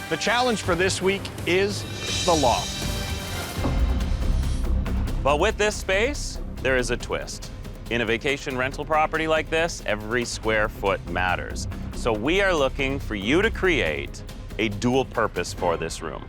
The challenge for this week is the loft. But with this space, there is a twist. In a vacation rental property like this, every square foot matters. So we are looking for you to create a dual purpose for this room.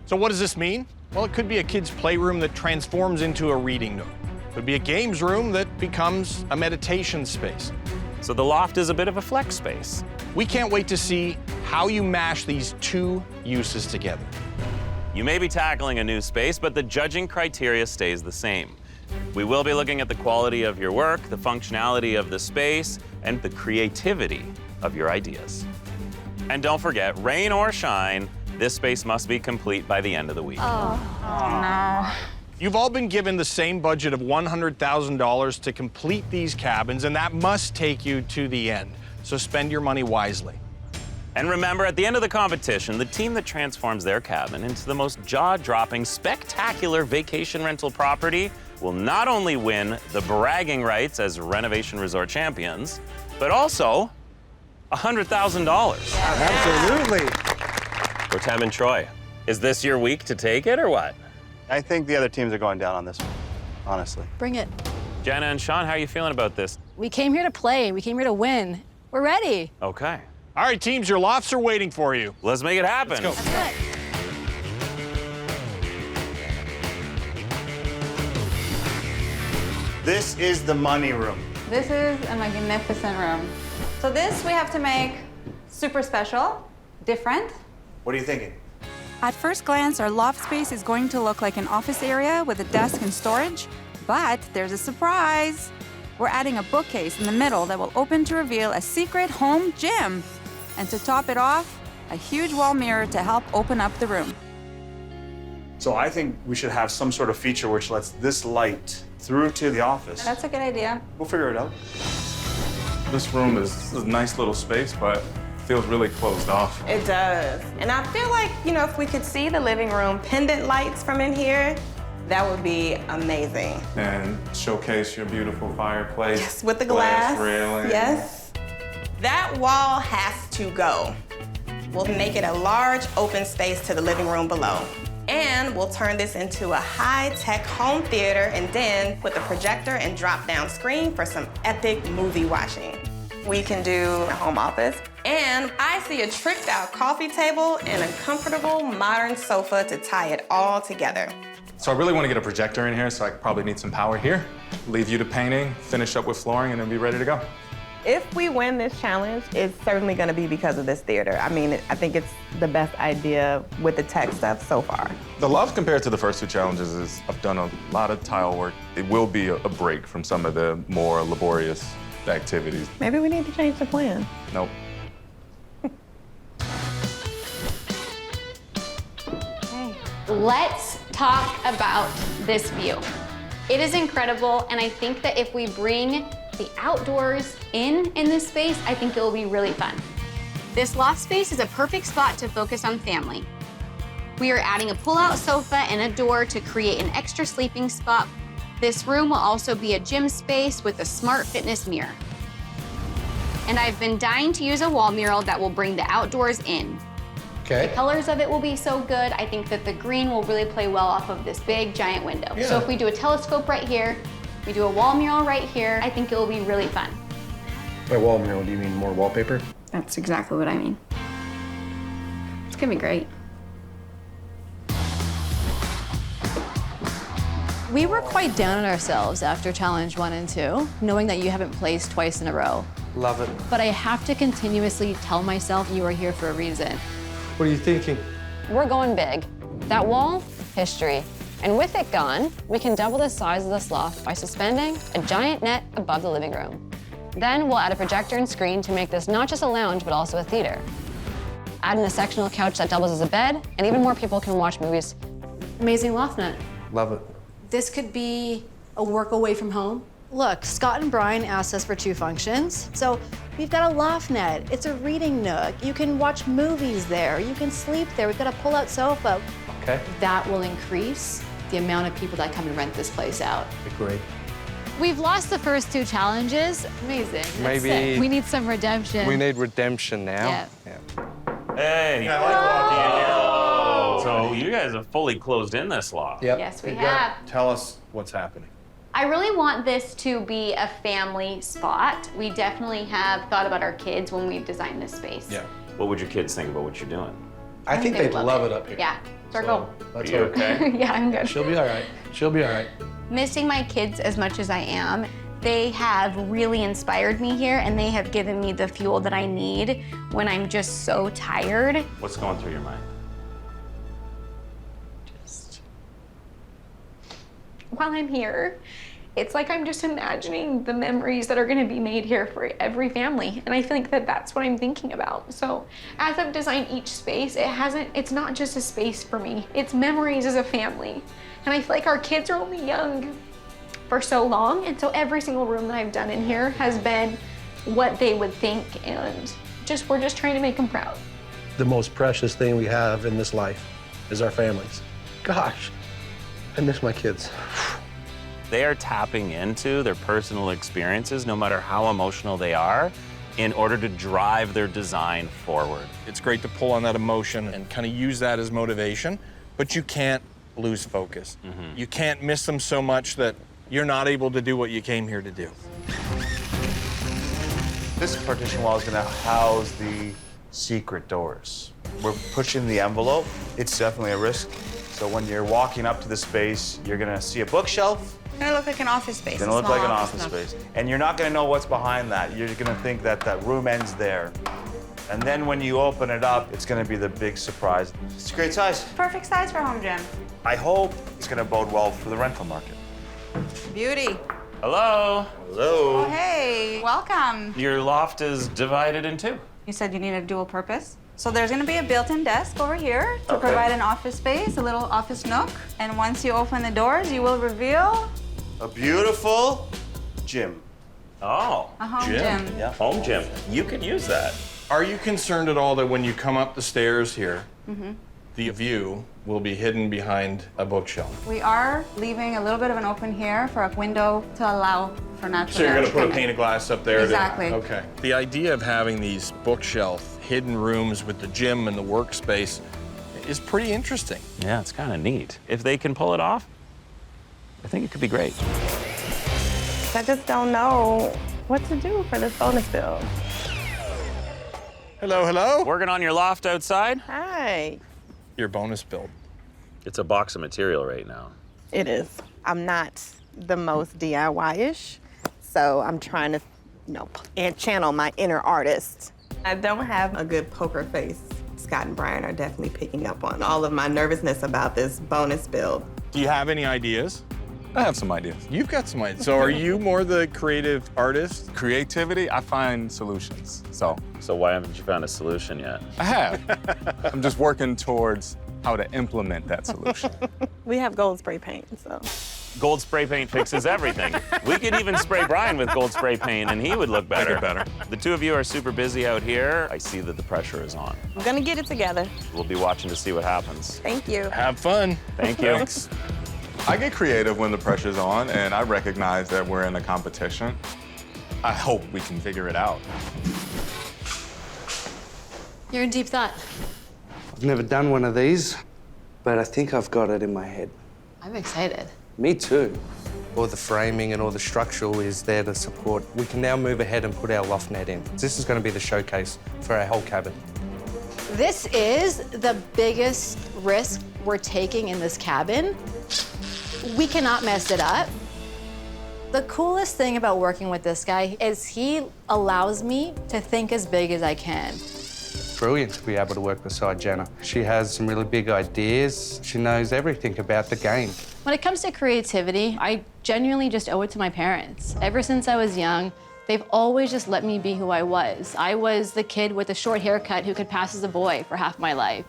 So what does this mean? Well, it could be a kid's playroom that transforms into a reading nook. It could be a games room that becomes a meditation space. So the loft is a bit of a flex space. We can't wait to see how you mash these two uses together. You may be tackling a new space, but the judging criteria stays the same. We will be looking at the quality of your work, the functionality of the space, and the creativity of your ideas. And don't forget, rain or shine, this space must be complete by the end of the week. Oh no. You've all been given the same budget of $100,000 to complete these cabins, and that must take you to the end. So spend your money wisely. And remember, at the end of the competition, the team that transforms their cabin into the most jaw-dropping, spectacular vacation rental property will not only win the bragging rights as Renovation Resort champions, but also $100,000. Absolutely. For Tam and Troy, is this your week to take it or what? I think the other teams are going down on this one, honestly. Bring it. Jenna and Sean, how are you feeling about this? We came here to play. We came here to win. We're ready. Okay, All right, teams, your lofts are waiting for you. let's make it happen. Let's go. That's it. This is the money room. This is a magnificent room. So this we have to make super special, different. What are you thinking? At first glance, our loft space is going to look like an office area with a desk and storage, but there's a surprise. We're adding a bookcase in the middle that will open to reveal a secret home gym. And to top it off, a huge wall mirror to help open up the room. So I think we should have some sort of feature which lets this light through to the office. That's a good idea. We'll figure it out. This room is a nice little space, but feels really closed off. It does. And I feel like, if we could see the living room pendant lights from in here, that would be amazing. And showcase your beautiful fireplace. Yes, with the glass. railing. Yes. That wall has to go. We'll make it a large open space to the living room below. And we'll turn this into a high-tech home theater and then put the projector and drop-down screen for some epic movie watching. We can do a home office. And I see a tricked-out coffee table and a comfortable modern sofa to tie it all together. So I really want to get a projector in here, so I probably need some power here. Leave you to painting, finish up with flooring, and then be ready to go. If we win this challenge, it's certainly going to be because of this theater. I mean, I think it's the best idea with the tech stuff so far. The love compared to the first two challenges is I've done a lot of tile work. It will be a break from some of the more laborious activities. Maybe we need to change the plan. Nope. Let's talk about this view. It is incredible, and I think that if we bring the outdoors in this space, I think it will be really fun. This loft space is a perfect spot to focus on family. We are adding a pull-out sofa and a door to create an extra sleeping spot. This room will also be a gym space with a smart fitness mirror. And I've been dying to use a wall mural that will bring the outdoors in. Okay. The colors of it will be so good. I think that the green will really play well off of this big, giant window. Yeah. So if we do a telescope right here, we do a wall mural right here, I think it will be really fun. By wall mural, do you mean more wallpaper? That's exactly what I mean. It's gonna be great. We were quite down on ourselves after challenge 1 and 2, knowing that you haven't placed twice in a row. Love it. But I have to continuously tell myself you are here for a reason. What are you thinking? We're going big. That wall, history. And with it gone, we can double the size of this loft by suspending a giant net above the living room. Then we'll add a projector and screen to make this not just a lounge, but also a theater. Add in a sectional couch that doubles as a bed, and even more people can watch movies. Amazing loft net. Love it. This could be a work away from home. Look, Scott and Brian asked us for 2 functions. So we've got a loft net. It's a reading nook. You can watch movies there. You can sleep there. We've got a pull-out sofa. Okay. That will increase the amount of people that come and rent this place out. Great. We've lost the first 2 challenges. Amazing. That's Maybe it. We need some redemption. We need redemption now. Yeah. Hey. I like walking in here. So you guys have fully closed in this loft. Yep. Yes, we Yeah. have. Tell us what's happening. I really want this to be a family spot. We definitely have thought about our kids when we've designed this space. Yeah. What would your kids think about what you're doing? I think they'd love it up here. Yeah, circle. Let's Are you hope. okay? Yeah, I'm good. She'll be all right. She'll be all right. Missing my kids as much as I am, they have really inspired me here, and they have given me the fuel that I need when I'm just so tired. What's going through your mind? While I'm here, it's like I'm just imagining the memories that are going to be made here for every family, and I think that that's what I'm thinking about. So as I've designed each space, it's not just a space for me, it's memories as a family. And I feel like our kids are only young for so long, and so every single room that I've done in here has been what they would think, and we're just trying to make them proud. The most precious thing we have in this life is our families. Gosh, I miss my kids. They are tapping into their personal experiences, no matter how emotional they are, in order to drive their design forward. It's great to pull on that emotion and kind of use that as motivation, but you can't lose focus. You can't miss them so much that you're not able to do what you came here to do. This partition wall is going to house the secret doors. We're pushing the envelope. It's definitely a risk. So when you're walking up to the space, you're going to see a bookshelf. It's gonna look like an office space. It's going to look a small like an office space. And you're not going to know what's behind that. You're going to think that that room ends there. And then when you open it up, it's going to be the big surprise. It's a great size. Perfect size for home gym. I hope it's going to bode well for the rental market. Beauty. Hello? Hello. Oh, hey, welcome. Your loft is divided in two. You said you needed dual purpose? So there's gonna be a built-in desk over here to Okay. provide an office space, a little office nook. And once you open the doors, you will reveal A beautiful gym. Oh, a home Gym. gym. Yeah. home gym. You can use that. Are you concerned at all that when you come up the stairs here, the view will be hidden behind a bookshelf? We are leaving a little bit of an open here for a window to allow for natural So you're light going to put a come in. pane of glass up there? Exactly. Okay. The idea of having these bookshelf hidden rooms with the gym and the workspace is pretty interesting. Yeah, it's kind of neat. If they can pull it off, I think it could be great. I just don't know what to do for this bonus build. Hello, hello. Working on your loft outside? Hi. Your bonus build. It's a box of material right now. It is. I'm not the most DIY-ish, so I'm trying to, and channel my inner artist. I don't have a good poker face. Scott and Brian are definitely picking up on all of my nervousness about this bonus build. Do you have any ideas? I have some ideas. You've got some ideas. So are you more the creative artist? Creativity, I find solutions. So So why haven't you found a solution yet? I have. I'm just working towards how to implement that solution. We have gold spray paint, so. Gold spray paint fixes everything. We could even spray Brian with gold spray paint and he would look better. Make it better. The two of you are super busy out here. I see that the pressure is on. I'm gonna get it together. We'll be watching to see what happens. Thank you. Have fun. Thank you. Thanks. I get creative when the pressure's on, and I recognize that we're in a competition. I hope we can figure it out. You're in deep thought. I've never done one of these, but I think I've got it in my head. I'm excited. Me too. All the framing and all the structural is there to support. We can now move ahead and put our loft net in. This is going to be the showcase for our whole cabin. This is the biggest risk we're taking in this cabin. We cannot mess it up. The coolest thing about working with this guy is he allows me to think as big as I can. Brilliant to be able to work beside Jenna. She has some really big ideas. She knows everything about the game. When it comes to creativity, I genuinely just owe it to my parents. Ever since I was young, they've always just let me be who I was. I was the kid with a short haircut who could pass as a boy for half my life.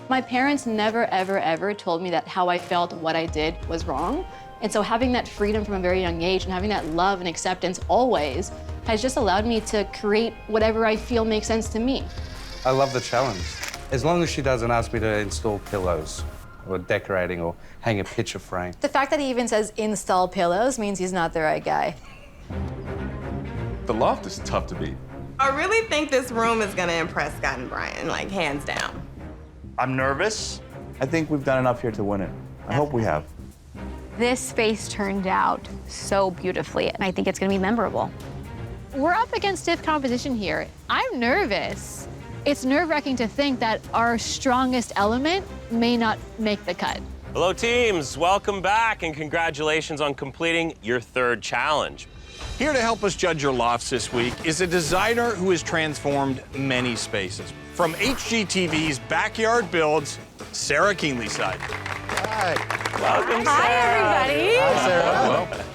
My parents never, ever, ever told me that how I felt, what I did was wrong. And so having that freedom from a very young age and having that love and acceptance always has just allowed me to create whatever I feel makes sense to me. I love the challenge. As long as she doesn't ask me to install pillows or decorating or hang a picture frame. The fact that he even says install pillows means he's not the right guy. The loft is tough to beat. I really think this room is gonna impress Scott and Bryan, like hands down. I'm nervous. I think we've done enough here to win it. I hope we have. This space turned out so beautifully, and I think it's gonna be memorable. We're up against stiff competition here. I'm nervous. It's nerve-wracking to think that our strongest element may not make the cut. Hello, teams. Welcome back, and congratulations on completing your third challenge. Here to help us judge your lofts this week is a designer who has transformed many spaces. From HGTV's backyard builds, Sarah Keenlyside. Welcome, Hi, Sarah. everybody. Hi, Sarah.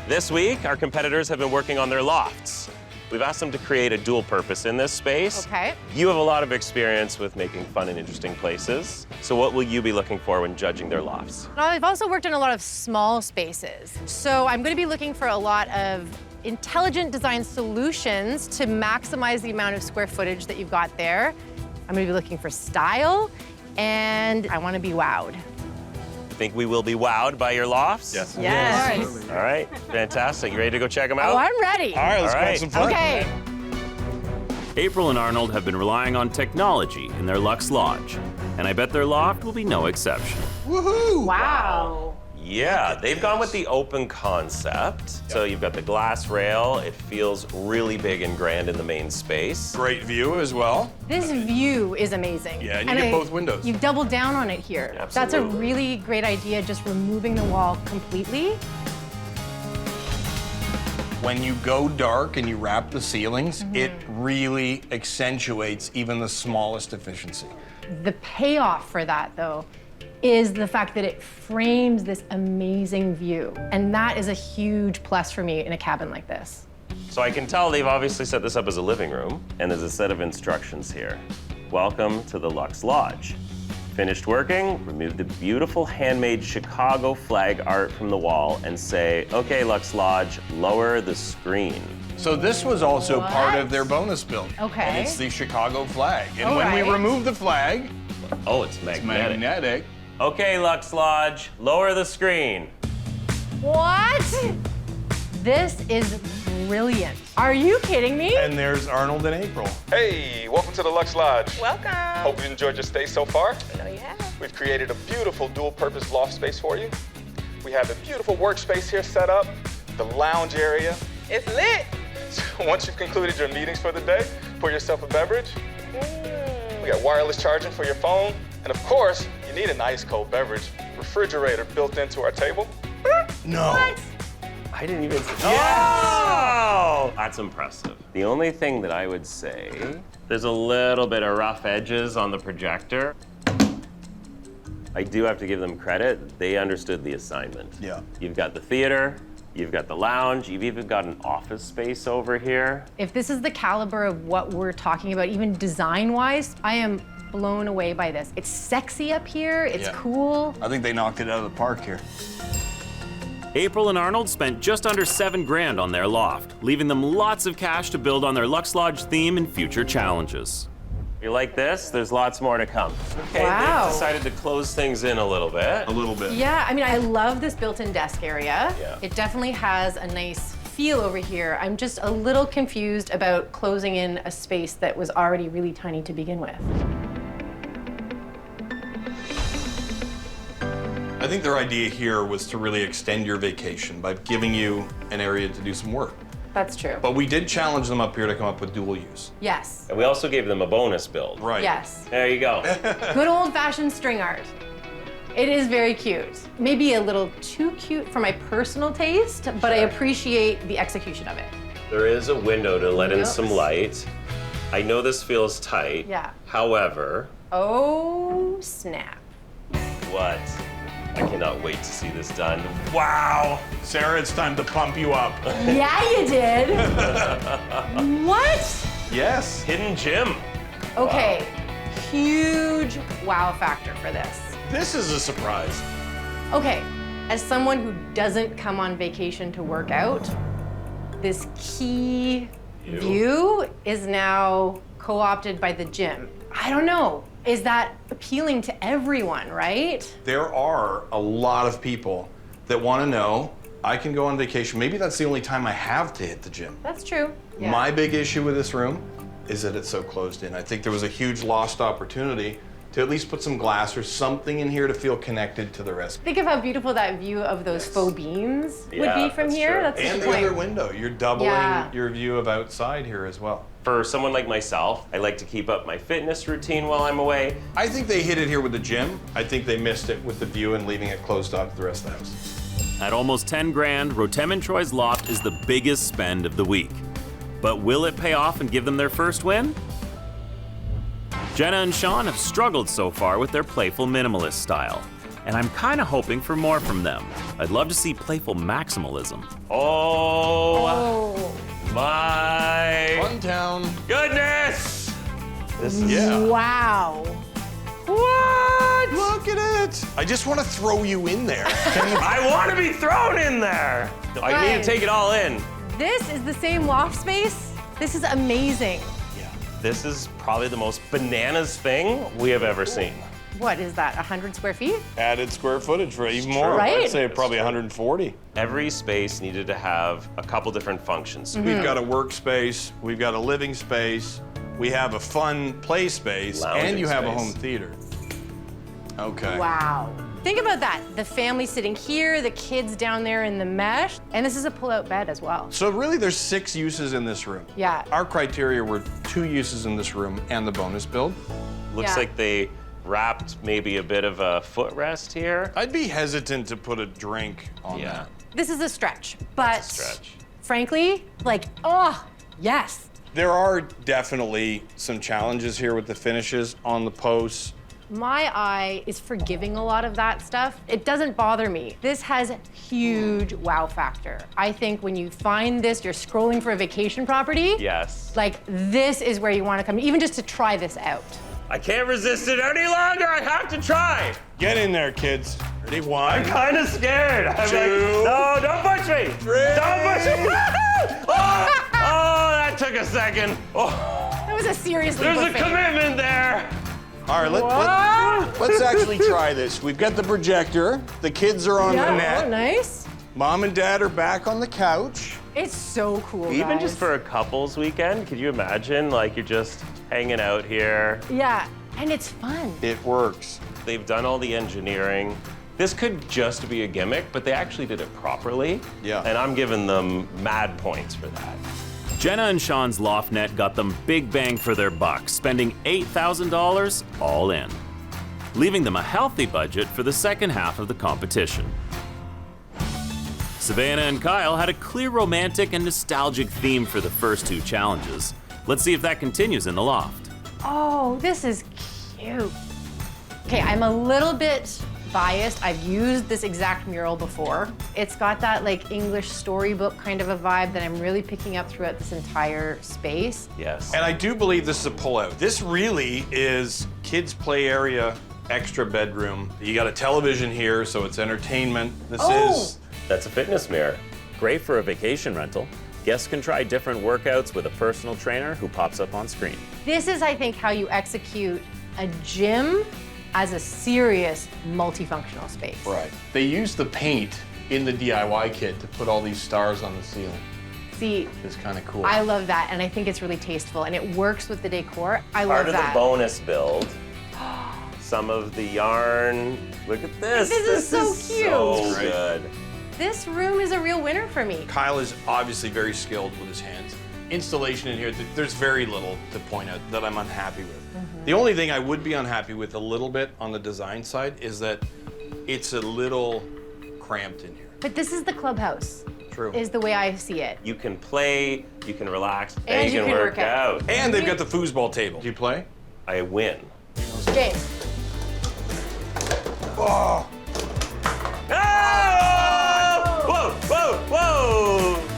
This week, our competitors have been working on their lofts. We've asked them to create a dual purpose in this space. Okay. You have a lot of experience with making fun and interesting places. So what will you be looking for when judging their lofts? I've also worked in a lot of small spaces. So I'm going to be looking for a lot of intelligent design solutions to maximize the amount of square footage that you've got there. I'm going to be looking for style, and I want to be wowed. Think we will be wowed by your lofts? Yes. Yes. All right, fantastic. You ready to go check them out? Oh, I'm ready. All right, let's go have some fun. Okay. April and Arnold have been relying on technology in their Luxe Lodge, and I bet their loft will be no exception. Woohoo! Wow. Yeah, they've gone with the open concept. So you've got the glass rail. It feels really big and grand in the main space. Great view as well. This view is amazing. Yeah, and you get both windows. You've doubled down on it here. That's a Absolutely. really great idea, just removing the wall completely. When you go dark and you wrap the ceilings, it really accentuates even the smallest deficiency. The payoff for that, though, is the fact that it frames this amazing view. And that is a huge plus for me in a cabin like this. So I can tell they've obviously set this up as a living room, and there's a set of instructions here. Welcome to the Luxe Lodge. Finished working, remove the beautiful handmade Chicago flag art from the wall and say, okay, Luxe Lodge, lower the screen. So this was also part of their bonus build. Okay. And it's the Chicago flag. And All when we right. remove the flag, Oh, it's magnetic. magnetic. Okay, Luxe Lodge, lower the screen. What? This is brilliant. Are you kidding me? And there's Arnold and April. Hey, welcome to the Luxe Lodge. Welcome. Hope you enjoyed your stay so far. I know you have. We've created a beautiful dual-purpose loft space for you. We have a beautiful workspace here set up, the lounge area. It's lit. So once you've concluded your meetings for the day, pour yourself a beverage. We got wireless charging for your phone. And of course, you need an ice-cold beverage refrigerator built into our table. No. I didn't even say Oh! That's impressive. The only thing that I would say, there's a little bit of rough edges on the projector. I do have to give them credit. They understood the assignment. Yeah. You've got the theater, you've got the lounge, you've even got an office space over here. If this is the caliber of what we're talking about, even design-wise, I am blown away by this. It's sexy up here, it's cool. I think they knocked it out of the park here. April and Arnold spent just under $7 grand on their loft, leaving them lots of cash to build on their Luxe Lodge theme and future challenges. You like this? There's lots more to come. Okay, Wow. they've decided to close things in a little bit. A little bit. Yeah, I mean, I love this built-in desk area. Yeah. It definitely has a nice feel over here. I'm just a little confused about closing in a space that was already really tiny to begin with. I think their idea here was to really extend your vacation by giving you an area to do some work. That's true. But we did challenge them up here to come up with dual use. Yes. And we also gave them a bonus build. Right. Yes. There you go. Good old-fashioned string art. It is very cute. Maybe a little too cute for my personal taste, but I appreciate the execution of it. There is a window to let in some light. I know this feels tight. Yeah. However, Oh, snap. what? I cannot wait to see this done. Wow. Sarah, it's time to pump you up. Yeah, you did. What? Yes. Hidden gym. Okay, huge wow factor for this. This is a surprise. Okay, as someone who doesn't come on vacation to work out, this key view is now co-opted by the gym. I don't know. Is that appealing to everyone, right? There are a lot of people that want to know I can go on vacation. Maybe that's the only time I have to hit the gym. That's true. Yeah. My big issue with this room is that it's so closed in. I think there was a huge lost opportunity to at least put some glass or something in here to feel connected to the rest. Think of how beautiful that view of those faux beams would Yeah, be from that's here. true. That's And the the point. other window. You're doubling Yeah. your view of outside here as well. For someone like myself, I like to keep up my fitness routine while I'm away. I think they hit it here with the gym. I think they missed it with the view and leaving it closed off to the rest of the house. At almost 10 grand, Rotem and Troy's loft is the biggest spend of the week. But will it pay off and give them their first win? Jenna and Sean have struggled so far with their playful minimalist style, and I'm kind of hoping for more from them. I'd love to see playful maximalism. Oh, my Fun town. goodness! This is Wow. what? Look at it. I just want to throw you in there. I want to be thrown in there. I need to take it all in. This is the same loft space. This is amazing. This is probably the most bananas thing we have ever seen. What is that, 100 square feet? Added square footage for even more. Right. I'd say probably 140. Every space needed to have a couple different functions. We've got a workspace, we've got a living space, we have a fun play space, and Lounging you have a space. home theater. Okay. Wow. Think about that. The family sitting here, the kids down there in the mesh, and this is a pull-out bed as well. So really there's 6 uses in this room. Yeah. Our criteria were 2 uses in this room and the bonus build. Looks Yeah. like they wrapped maybe a bit of a footrest here. I'd be hesitant to put a drink on that. This is a stretch, but That's a stretch. frankly, like, oh, yes. There are definitely some challenges here with the finishes on the posts. My eye is forgiving a lot of that stuff. It doesn't bother me. This has huge wow factor. I think when you find this, you're scrolling for a vacation property. Yes. Like, this is where you want to come, even just to try this out. I can't resist it any longer. I have to try. Get in there, kids. Ready? I'm 1, kind of scared. I'm 2, like, no, don't push me. 3. Don't push me. Oh, that took a second. Oh, That was a serious leap there's of a faith. commitment there. All right, let's actually try this. We've got the projector. The kids are on the Yeah, net. oh, nice. Mom and Dad are back on the couch. It's so cool, Even guys. just for a couples weekend, could you imagine? Like you're just hanging out here. Yeah, and it's fun. It works. They've done all the engineering. This could just be a gimmick, but they actually did it properly. Yeah. And I'm giving them mad points for that. Jenna and Sean's loft net got them big bang for their buck, spending $8,000 all in, leaving them a healthy budget for the second half of the competition. Savannah and Kyle had a clear romantic and nostalgic theme for the first 2 challenges. Let's see if that continues in the loft. Oh, this is cute. Okay, I'm a little bit biased. I've used this exact mural before. It's got that like English storybook kind of a vibe that I'm really picking up throughout this entire space. Yes. And I do believe this is a pullout. This really is kids' play area, extra bedroom. You got a television here, so it's entertainment. This is. That's a fitness mirror. Great for a vacation rental. Guests can try different workouts with a personal trainer who pops up on screen. This is, I think, how you execute a gym as a serious multifunctional space. Right. They used the paint in the DIY kit to put all these stars on the ceiling. See, It's kind of cool. I love that, and I think it's really tasteful, and it works with the decor. I Part love of that. the bonus build, some of the yarn. Look at this. This is so cute. So Great. good. This room is a real winner for me. Kyle is obviously very skilled with his hands. Installation in here, there's very little to point out that I'm unhappy with. The only thing I would be unhappy with a little bit on the design side is that it's a little cramped in here. But this is the clubhouse, True. is the way I see it. You can play, you can relax, And you can work out. And they've got the foosball table. Do you play? I win. James. Oh! Oh! Whoa, whoa, whoa!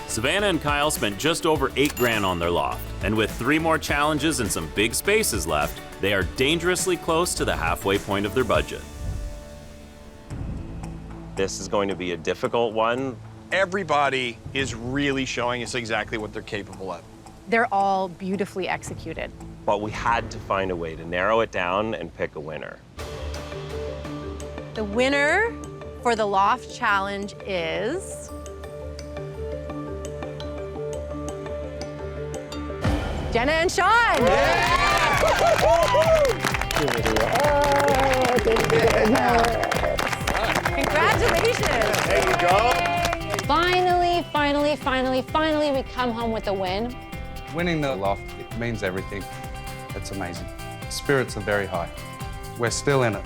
Savannah and Kyle spent just over $8,000 on their loft, and with 3 more challenges and some big spaces left, they are dangerously close to the halfway point of their budget. This is going to be a difficult one. Everybody is really showing us exactly what they're capable of. They're all beautifully executed. But we had to find a way to narrow it down and pick a winner. The winner for the loft challenge is Jenna and Sean. Congratulations. There you go. Finally, we come home with a win. Winning the loft, it means everything. It's amazing. Spirits are very high. We're still in it.